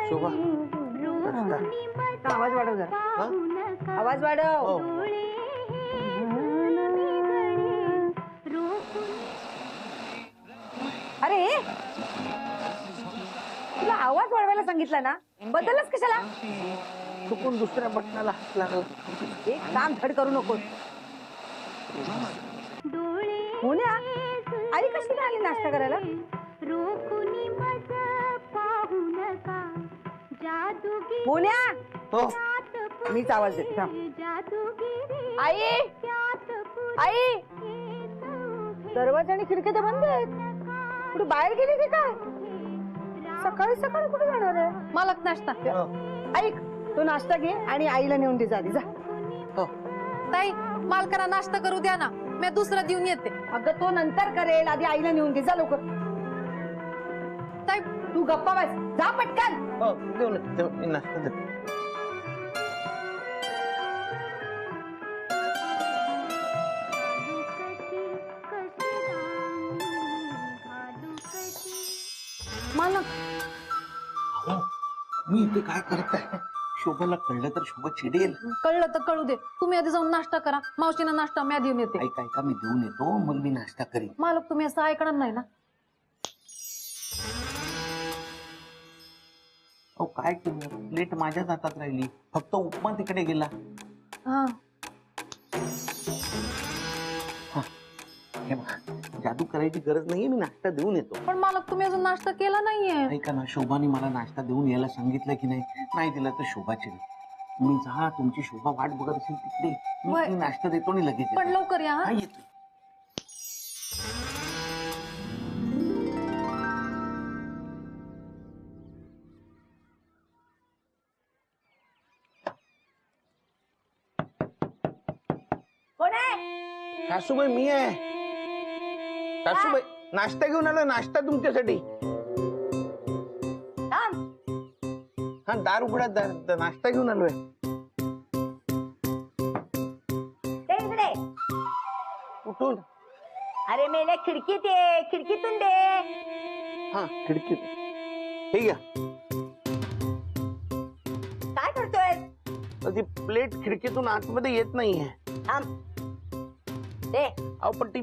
शोभा आवाज वाढव जरा, आवाज वाढव. अरे तुला आवाज वाढवायला सांगितला ना, बदलच कशाला? चुकून दुसऱ्या बटनाला लागला. एक काम धड करू नकोस. हो ना, आई कशी नाही आली नाश्ता करायला? मोन्या, हो मीच आवाज देते. आई आई, दरवाजा आणि खिडक्या तर बंद आहेत. कुठे बाहेर गेली की काय? सकाळी सकाळी कुठे जाणार आहे? मालक नाश्ता. ऐक, तो नाश्ता घे आणि आईला नेऊन दे. जा ताई, मालकाला नाश्ता करू द्या ना, मी दुसरा देऊन येते. अगं तो नंतर करेल, आधी आईला नेऊन दे. जा लवकर. ताई तू गप्पा बस, जा पटकन. हो देऊ नाश्ता दे. मालक, मी इथे काय करताय? शोभाला कळलं तर शोभा चिडेल. कळलं तर कळू दे. तुम्ही आधी जाऊन नाश्ता करा, मावशीना नाश्ता मी देऊन येते. ऐका मी देऊन येतो, मग मी नाश्ता करीन. मालक तुम्ही असं ऐकणार नाही ना? अहो काय केलं, प्लेट माझ्याच हातात राहिली, फक्त उपमा तिकडे गेला. हा, हे बघा, जादू करायची गरज नाहीये, मी नाश्ता देऊन येतो. पण मालक तुम्ही अजून नाश्ता केला नाहीये. ऐका ना, शोभाने मला नाश्ता देऊन यायला सांगितलं की नाही दिलं तर शोभा चिडेल. मी जा, तुमची शोभा वाट बघत असेल तिकडे, होय. मी नाश्ता देतो आणि लगेच पण येतो. लवकर या. हा? हा, येतो. कोण आहे? सासूबाई मी आहे. सासूबाई नाश्ता घेऊन आलोय, नाश्ता तुमच्यासाठी. हा, दार उघडा, दार, नाश्ता घेऊन आलोय. दे इकडे. कुठून? अरे मेल्या, खिडकीत ये, खिडकीतून दे. हा, खिडकीत. हे घ्या. काय करतोय? ती प्लेट खिडकीतून आतमध्ये येत नाहीये. दे. अहो पण ती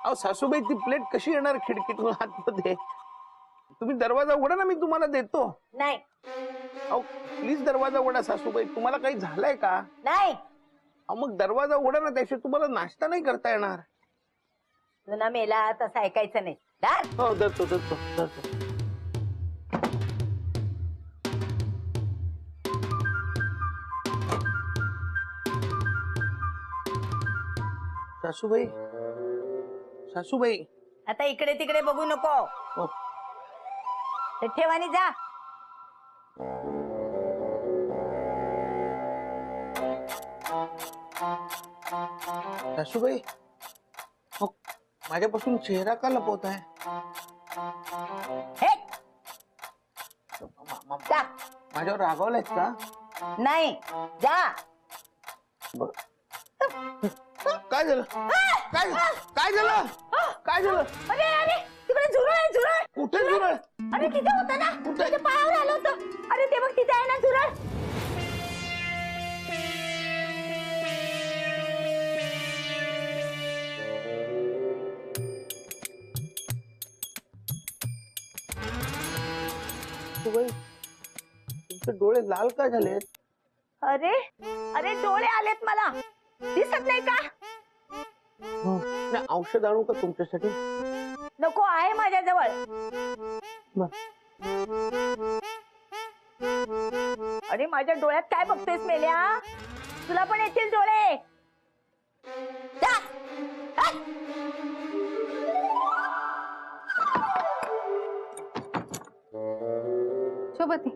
अहो सासूबाई, ती प्लेट कशी येणार खिडकीतून आतमध्ये? तुम्ही दरवाजा उघडा ना, मी तुम्हाला देतो. नाही अहो प्लीज दरवाजा उघडा सासूबाई, तुम्हाला काही झालंय का? नाही. अहो मग दरवाजा उघडा ना, त्याशिवाय तुम्हाला नाश्ता नाही करता येणार. जुना मेला तसं ऐकायचं नाही. दार. हो देतो. सासूबाई आता इकडे तिकडे बघू नको. हो. तर ठेव आणि जा. सासूबाई, हो, माझ्यापासून चेहरा का लपवत आहे? हे जा. माझ्यावर रागवलायच का? नाही, जा. काय झालं? काय झालं? अरे अरे, तिकडे झुरळ आहे, झुरळ. कुठे झुरळ? अरे तिथे होतं ना, कुठे? तुझ्या पायावर आलं होतं. अरे ते बघ, तिथे आहे ना झुरळ. तुमचे डोळे लाल का झालेत? अरे अरे, डोळे आलेत मला, दिसत नाही का? नाही, औषध आणू का तुमच्यासाठी? नको, आहे माझ्याजवळ. अरे माझ्या डोळ्यात काय बघतोयस मेल्या? तुला पण येतील डोळे. जा. हा? शोभती,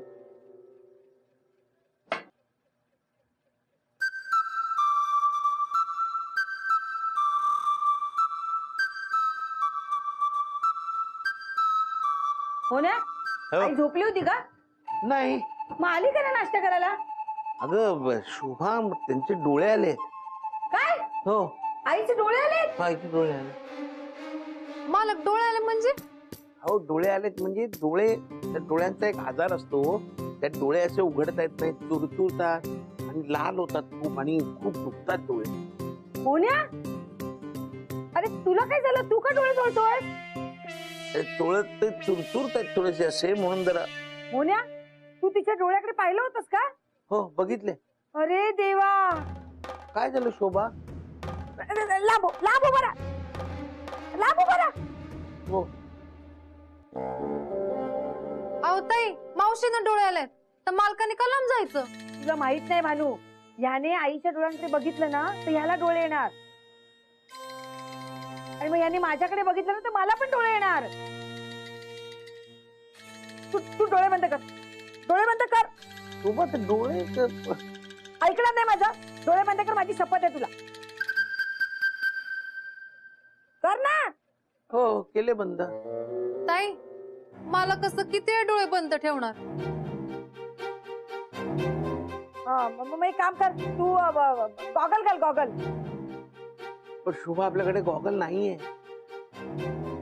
हो ना? आई झोपली होती का? नाही. मग आली का ना नाश्ता करायला? अगं शुभा, त्यांचे डोळे आले. काय? हो, आईचे डोळे आले? आईचे डोळे आले. मालक डोळे आले म्हणजे? अहो डोळे आलेत म्हणजे डोळे, त्या डोळ्यांचा एक आजार असतो, त्यात डोळे असे उघडता येत नाही, चुरचुरतात आणि लाल होतात खूप आणि खूप दुखतात डोळे. मोन्या, अरे तुला काय झालं? तू का डोळे चोळतोय? डोळे ते चुरचुरतात थोडेसे असे म्हणून जरा. मोन्या, तू तिच्या डोळ्याकडे पाहिलं होतंस का? हो बघितले. अरे देवा, काय झालं शोभा? लांबो लांबो बरा, लांबो बरा. हो अहो ताई, मावशीनं डोळे आलेत तर मालकाने का लांब जायचं? तुला माहित नाही भानू, ह्याने आईच्या डोळ्यांकडे बघितलं ना तर ह्याला डोळे येणार, आणि मग ह्याने माझ्याकडे बघितलं ना तर मला पण डोळे येणार. तू तू डोळे बंद कर, डोळे बंद कर. शोभा ते डोळे ऐकणार नाही माझं? डोळे बंद कर, माझी शपथ आहे तुला. कर ना. हो केले बंद. ताई, मला कसं किती वेळ डोळे बंद ठेवणार? हा, मग एक काम कर, तू गॉगल घाल, गॉगल. पण शोभा आपल्याकडे गॉगल नाहीये.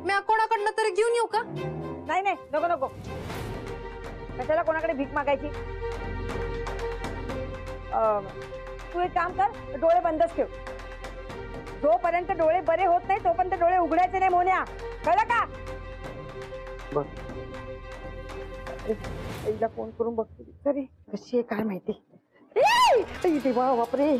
मी कोणाकडनं तरी घेऊन येऊ का? नाही नाही, नको नको, कशाला कोणाकडे भीक मागायची. तू एक काम कर, डोळे बंदच ठेव. जोपर्यंत डोळे बरे होत नाही तोपर्यंत डोळे उघडायचे नाही मोन्या, कळलं का? बर. आईला फोन करून बघते तरी कशी आहे काय माहिती. ए, देवा बापरे.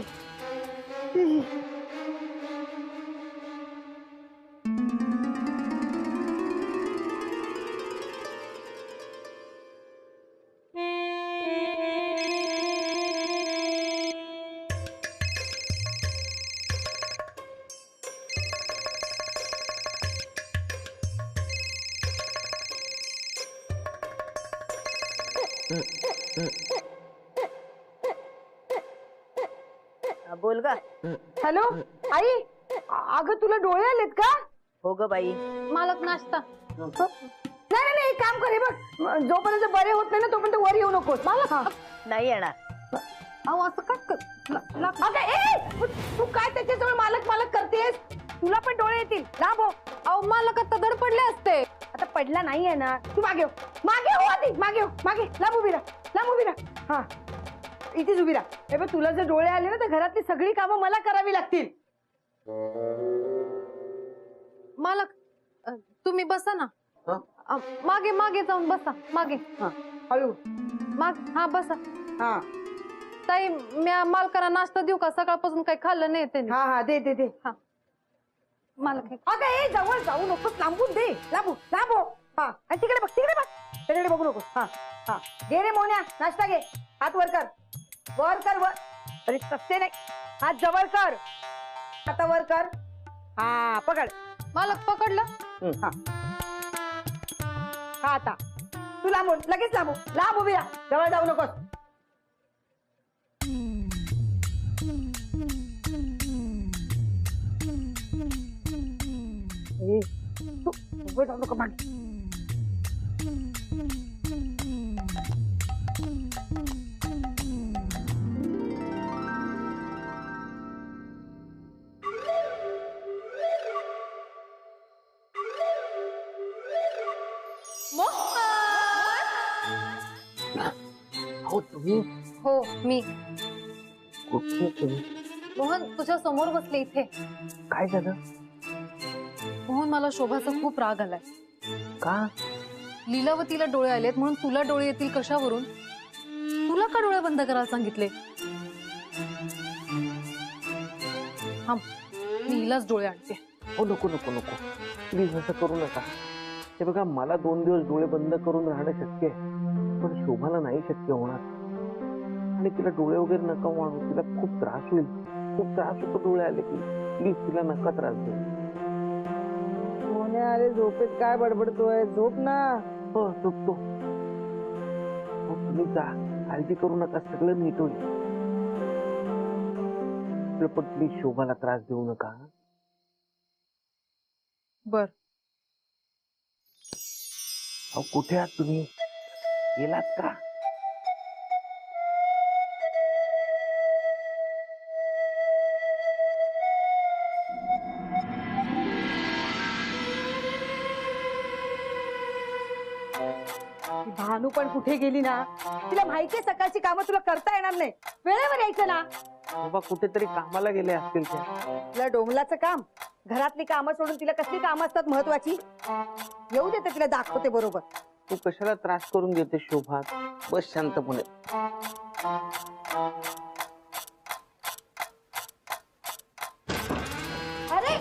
बोल ग. हॅलो आई, अगं तुला डोळे आलेत का? हो ग बाई. मालक नाश्ता. नाही नाही, एक काम कर, हे बघ, जोपर्यंत बरे होत नाही ना तोपर्यंत वर येऊ नकोस. मालक नाही येणार. अहो असं का अगं ए, तू काय त्याच्याजवळ मालक मालक करतेस? तुला पण डोळे येतील, लांब हो. अहो मालक आता दड पडले असते. आता पडला नाहीये ना, तू मागे हो, मागे हो आधी, मागे हो, मागे. लांब उभी राहा, लांब उभी राहा. हा, इथेच उभी राहा. हे बघ, तुला जर डोळे आले ना तर घरातली सगळी कामं मला करावी लागतील. मालक, तुम्ही बसा ना. मागे मागे जाऊन बसा, मागे. हळू. हा बसा. हा ताई, मी मालकाला नाश्ता देऊ का? सकाळपासून काही खाल्लं नाही त्यांनी. हा हा, दे दे दे. हा मालक. अगं ए, जवळ जाऊ नकोस, लांबून दे. लांबू लांबू. हा, आणि तिकडे बघ, तिकडे बघ, तिकडे बघू नकोस. हा हा, घे रे मोन्या, नाश्ता घे. हात वर कर, वर कर, वर. अरे तसे नाही, हात जवळ कर. आता वर कर. हा, पकड. मालक पकडलं. हा हा, आता तू लांबून, लगेच लांबू. लांब उभी राहा, जवळ जाऊ नकोस. तू उभं राहू नको मागे. हो तुम्ही हो मी. कुठे तुम्ही? मोहन तुझ्या समोर बसले इथे. काय झालं? मोहन, मला शोभाचा खूप राग आलाय. का? लीलावतीला डोळे आलेत म्हणून तुला डोळे येतील कशावरून? तुला का डोळे बंद करायला सांगितले? थांब, मी हिलाच डोळे आणते. हो नको नको नको, प्लीज असं करू नका. हे बघा, मला 2 दिवस डोळे बंद करून राहणं शक्य आहे, पण शोभाला नाही शक्य होणार. आणि तिला डोळे वगैरे नका वाढू, तिला खूप त्रास होईल, खूप त्रास होतो डोळे आले की. प्लीज तिला नका त्रास देऊ. मोन्या, अरे झोपेत काय बडबडतोय? झोप ना. हो झोपतो. हो तुम्ही जा, काळजी करू नका, सगळं नीट होईल. पण प्लीज शोभाला त्रास देऊ नका. बर. अहो कुठे आहात तुम्ही? गेलात का? भानू पण कुठे गेली ना, तिला माहितीये सकाळची कामं तुला करता येणार नाही, वेळेवर यायचं ना. बाबा कुठेतरी कामाला गेले असतील त्या. तुला डोंगलाचं काम, घरातली कामं सोडून तिला कसली कामं असतात महत्वाची. येऊ देते तिला, दाखवते बरोबर. तू कशाला त्रास करून घेते शोभा, बस शांतपणे. अरे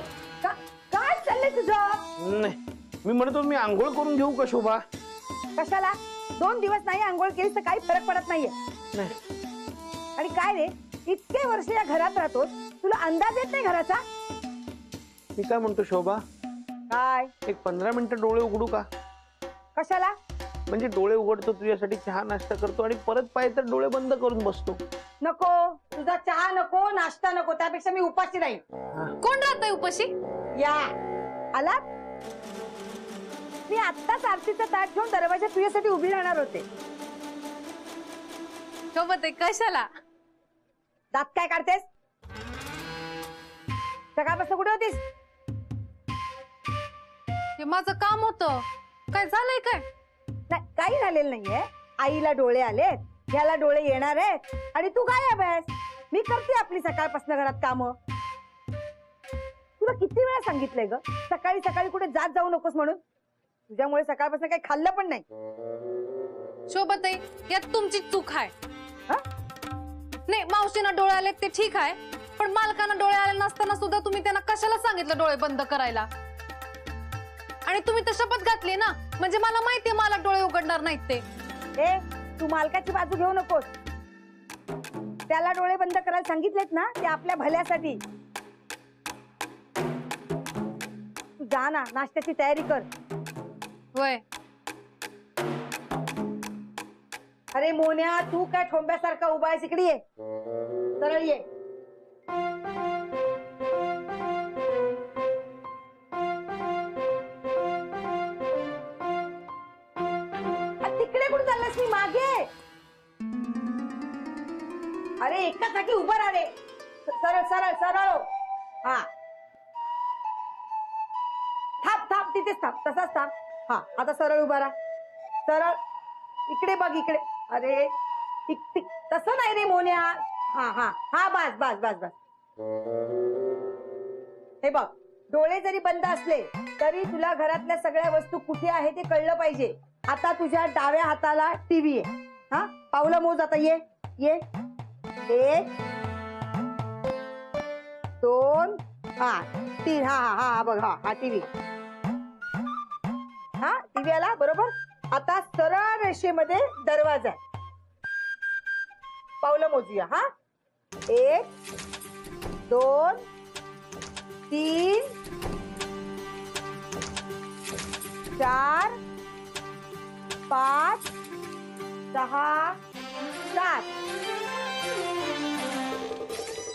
काय चाललंय तुझं? नाही, मी म्हणतो मी आंघोळ करून घेऊ का शोभा? कशाला? 2 दिवस नाही आंघोळ केलीस तर काही फरक पडत नाहीये. नाही. आणि काय रे, इतके वर्ष या घरात राहतोस, तुला अंदाज येत नाही घराचा? मी काय म्हणतो शोभा, काय? एक 15 मिनिटं डोळे उघडू का? कशाला? म्हणजे डोळे उघडतो, तुझ्यासाठी चहा नाश्ता करतो आणि परत पाहिजे तर डोळे बंद करून बसतो. नको, तुझा चहा नको, नाश्ता नको, त्यापेक्षा मी उपाशी राहील. कोण राहतंय उपाशी? या आलात? मी आत्ताच आरतीचा ताट घेऊन दरवाजात तुझ्यासाठी उभी राहणार होते. शोभते कशाला? दात काय काढतेस? सकाळपासून कुठे होतीस? हे माझं काम होतं. काय झालंय काय? नाही, काही झालेलं नाहीये. आईला डोळे आलेत, ह्याला डोळे येणार आहेत आणि तू गायब आहेस. मी करते आपली सकाळपासून घरात कामं. तुला किती वेळा सांगितलंय ग, सकाळी सकाळी कुठे जात जाऊ नकोस म्हणून. तुझ्यामुळे सकाळपासून काही खाल्लं पण नाही. शोभते यात तुमची चूक आहे. हा? नाही, मावशीना डोळे आले ते ठीक आहे, पण मालकांना डोळे आले नसताना सुद्धा तुम्ही त्यांना कशाला सांगितलं डोळे बंद करायला? आणि तुम्ही तर शपथ घातली ना, म्हणजे मला माहितीये मालक डोळे उघडणार नाहीत ते. ए, तू मालकाची बाजू घेऊ नकोस. त्याला डोळे बंद करायला सांगितलेत ना, ते आपल्या भल्यासाठी. तू जा ना, नाश्त्याची तयारी कर. होय. अरे मोन्या, तू काय ठोंब्यासारखा उभा आहेस? इकडे ये, सरळ ये. तिकडे कुठे चाललास? मी मागे. अरे एका जागी उभं राहा रे. सरळ सरळ सरळ. हा, थांब थांब, तिथेच थांब, तसाच थांब. हा, आता सरळ उभा राहा. सरळ इकडे बघ, इकडे. अरे तसं नाही रे मोन्या. हा हा हा, बस बस बस बस. हे बघ, डोळे जरी बंद असले तरी तुला घरातल्या सगळ्या वस्तू कुठे आहे ते कळलं पाहिजे. आता तुझ्या डाव्या हाताला टीव्ही आहे. हा, पावलं मोज आता. ये ये. 1 2 हा 3. हा हा हा बघ, हा हा टीव्ही. हा, टीव्ही आला बरोबर. आता सरळ रेषेमध्ये दरवाजा आहे. पावलं मोजूया. हा, 1 2 3 4 5 6 7.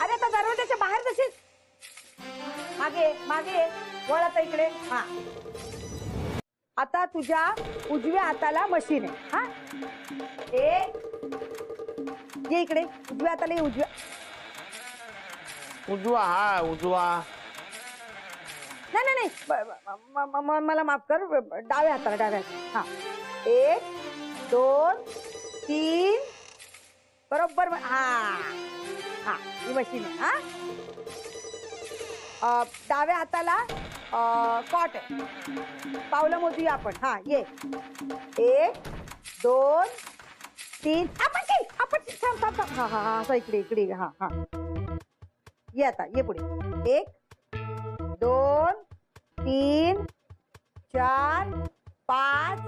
अरे आता दरवाजाच्या बाहेर तशीच. मागे मागे वळ आता इकडे. हा, आता तुझ्या उजव्या हाताला मशीन आहे. हा, ये इकडे. उजव्या हाताला ये. उजव्या हा उजवा. नाही नाही नाही, मला माफ कर. डाव्या हाताला, डाव्या हाताला. हा, 1 2 3 बरोबर. हा हा, ही मशीन आहे. हा, डाव्या हाताला कॉट आहे. पावलं मोजूया आपण. हा, ये. 1 2 3. आपण थांब थांब थांब. हा हा हा, असं इकडे इकडे. हा हा, ये आता, ये पुढे. 1 2 3 4 5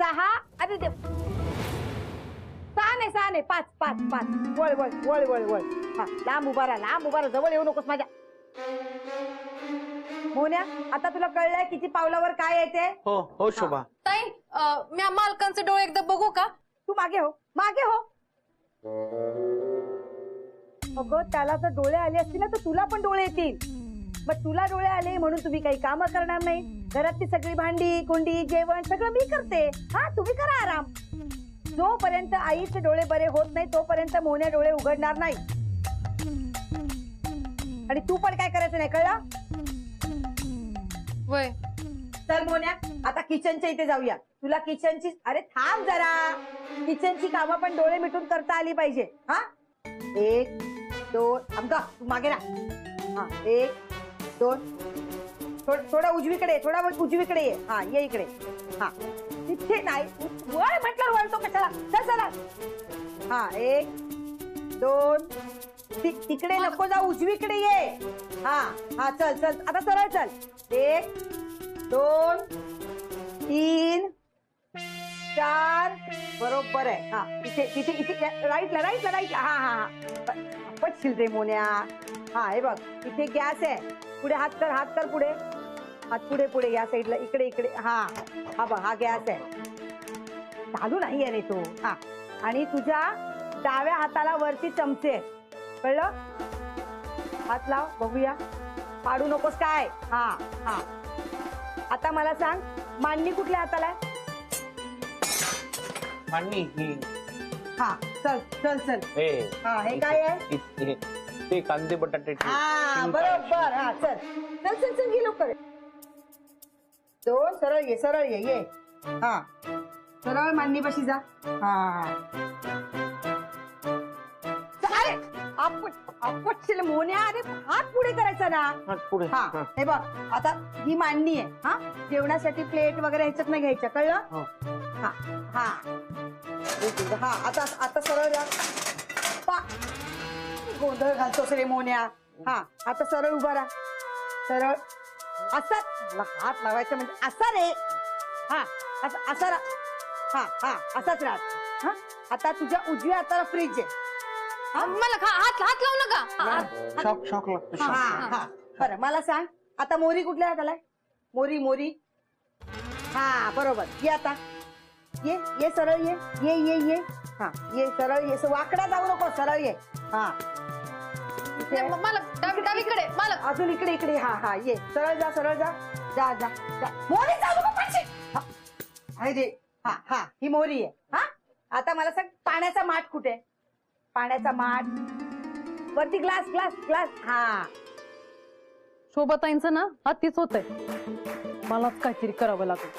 6. अरे देव, 6 नाही 5 5 5. वळ वळ वळ वळ वळ. हा, लांब उभा राहा, लांब उभा राहा. जवळ येऊ नकोस माझ्या. मोन्या, आता तुला कळलंय किती पावलावर काय येते? हो हो शोभा. ताई, मी मालकांचे डोळे एकदा बघू का? तू मागे हो, मागे हो. अगं, त्याला जर डोळे आले असतील ना तर तुला पण डोळे येतील. मग तुला डोळे आले म्हणून तुम्ही काही कामं करणार नाही. घरातली सगळी भांडी कुंडी जेवण सगळं मी करते. हा, तुम्ही करा आराम. जोपर्यंत आईचे डोळे बरे होत नाही तोपर्यंत मोन्या डोळे उघडणार नाही. आणि तू पण काय करायचं नाही, कळलं? वय. चल मोन्या आता किचनच्या इथे जाऊया. तुला किचनची अरे थांब जरा, किचनची कामं पण डोळे मिटून करता आली पाहिजे. हा 1 2 आमका तू मागे राहा. हा 1 2 थोडा उजवीकडे, थोडा उजवीकडे ये. हा ये इकडे. हा तिथे नाही वळ म्हटलं, वळतो कशाला. चल चला. हा 1 2 तिकडे नको जाऊ, उजवीकडे ये. हा हा चल चल आता सरळ चल. 1 2 3 4 बरोबर आहे. हा इथे इथे इथे राईटला राईटला राईटला. हा हा हा पटशील रे मोन्या. हा हे बघ इथे गॅस आहे. पुढे हात कर पुढे. हात पुढे पुढे या साईडला इकडे इकडे. हा हा बघ हा गॅस आहे. चालू नाही आहे रे तो. हा आणि तुझ्या डाव्या हाताला वरती चमचे, कळलं? हात लाव बघूया, पाडू नकोस काय. हा हा आता मला सांग मांडणी कुठल्या हाताला आहे? मांडणी ही. हा चल चल चल. हा हे काय आहे? ते कांदे बटाटे. हा बरोबर. हा चल चल चल चल घे लवकर. 2 सरळ ये, सरळ ये. हा सरळ मांडणी बशी जा. हा अरे आपटशील मोन्या. अरे हात पुढे करायचा ना. पुढे. हा हे बघ आता ही मांडणी आहे. हा जेवणासाठी प्लेट वगैरे ह्याच्यात नाही घ्यायचं, कळलं? हा हा हा आता आता सरळ जा. गोंधळ घालतोस रे मोन्या. हा आता सरळ उभा राहा. सरळ असा हात लावायचा म्हणजे असा रे. हा असा हा हा असाच राहत. हा आता तुझ्या उजव्या हाताला फ्रीज आहे. मला हात हात लावू नका. शॉक लागतो. हा हा बरं मला सांग आता मोरी कुठल्या हाताला आहे? मोरी मोरी. हा बरोबर. ये आता ये ये सरळ ये ये ये ये. हा ये सरळ ये. वाकडा जाऊ नको, सरळ ये. हा मला डावीकडे मला अजून इकडे इकडे. हा हा ये सरळ जा, सरळ जा. जा जा जा. मोरी जाऊ नको पाहिजे. आहे रे. हा हा ही मोरी आहे. हा आता मला सांग पाण्याचा माठ कुठे? पाण्याचा माठ वरती ग्लास ग्लास ग्लास. हा शोभाताईंचं ना अतिच होतंय. मलाच काहीतरी करावं लागेल.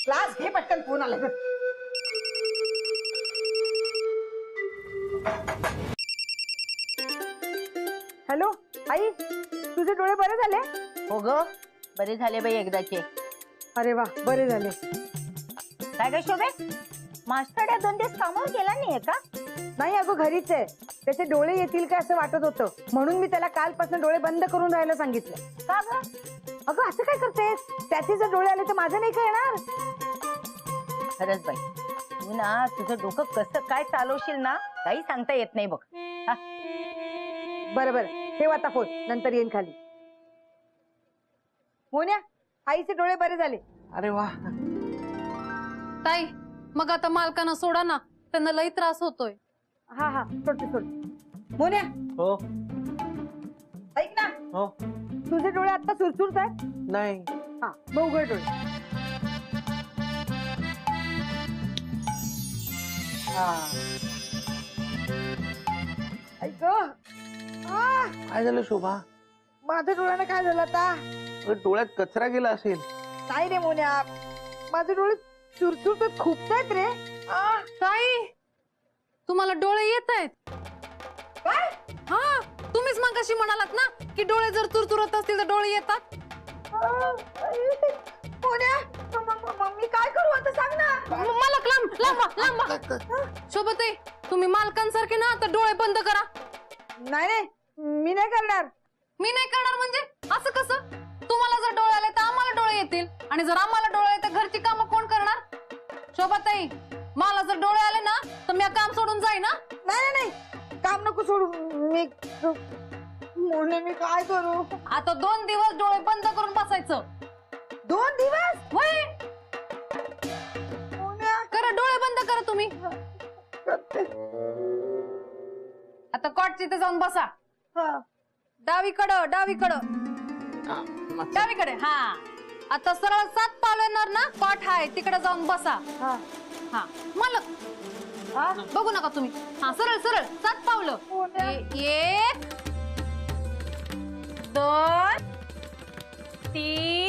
ग्लास घे पटकन, फोन आला. हॅलो आई, तुझे डोळे बरे झाले? हो ग बरे झाले बाई एकदाचे. अरे वा बरे झाले. काय ग शोभे, मास्तर 2 दिवस कामावर गेला नाहीये का? नाही अगं घरीच आहे. त्याचे डोळे येतील का असं वाटत होतं, म्हणून मी त्याला कालपासून डोळे बंद करून राहायला सांगितलं. का ग? अगं असं काय करतेस? त्याचे जर डोळे आले तर माझं नाही का येणार? खरंच बाई तू ना तुझं डोकं कसं काय चालवशील ना काही सांगता येत नाही बघ. हा? बरं बरं ठेव आता फोन, नंतर येईन खाली. मोन्या आईचे डोळे बरे झाले. अरे वा. ताई मग आता मालकांना सोडा ना, त्यांना लई त्रास होतोय. हा हा सोडते सोड. मोन्या हो ऐक ना, हो. तुझे डोळे आता सुरसुरत आहेत? नाही. हा मग उघड डोळे. हा ऐक काय झालं शोभा? माझ्या डोळ्यानं काय झालं आता? डोळ्यात कचरा गेला असेल. नाही रे मोन्या, माझे डोळे सुरसुरत खूपतायत रे. ताई तुम्हाला डोळे येत आहेत काय? हा तुम्हीच मगाशी म्हणालात ना की डोळे जर चुरचुरत असतील तर डोळे येतात. मोन्या मी काय करू आता सांग ना. मालक लांब लांबा लांबा. शोभताई तुम्ही मालकांसारखे ना आता डोळे बंद करा. नाही रे मी नाही करणार. मी नाही करणार म्हणजे असं कसं? तुम्हाला जर डोळे आले तर आम्हाला डोळे येतील, आणि जर आम्हाला डोळे आले तर घरची कामं कोण करणार? शोभाताई मला जर डोळे आले ना तर मी काम सोडून जाईन ना. नाही नाही काम नको सोडू. मी मोन्या मी काय करू आता 2 दिवस डोळे बंद करून बसायचं. 2 दिवस? होय मोन्या करा, डोळे बंद करा तुम्ही. करते. आता कॉटच्या इथे जाऊन बसा. हा डावीकडं डावीकडे. हा आता सरळ 7 पावलं येणार ना, कॉट हाय तिकडे जाऊन बसा. हा हा मालक हा? बघू नका तुम्ही. हा सरळ सरळ 7 पावलं. 1 2 3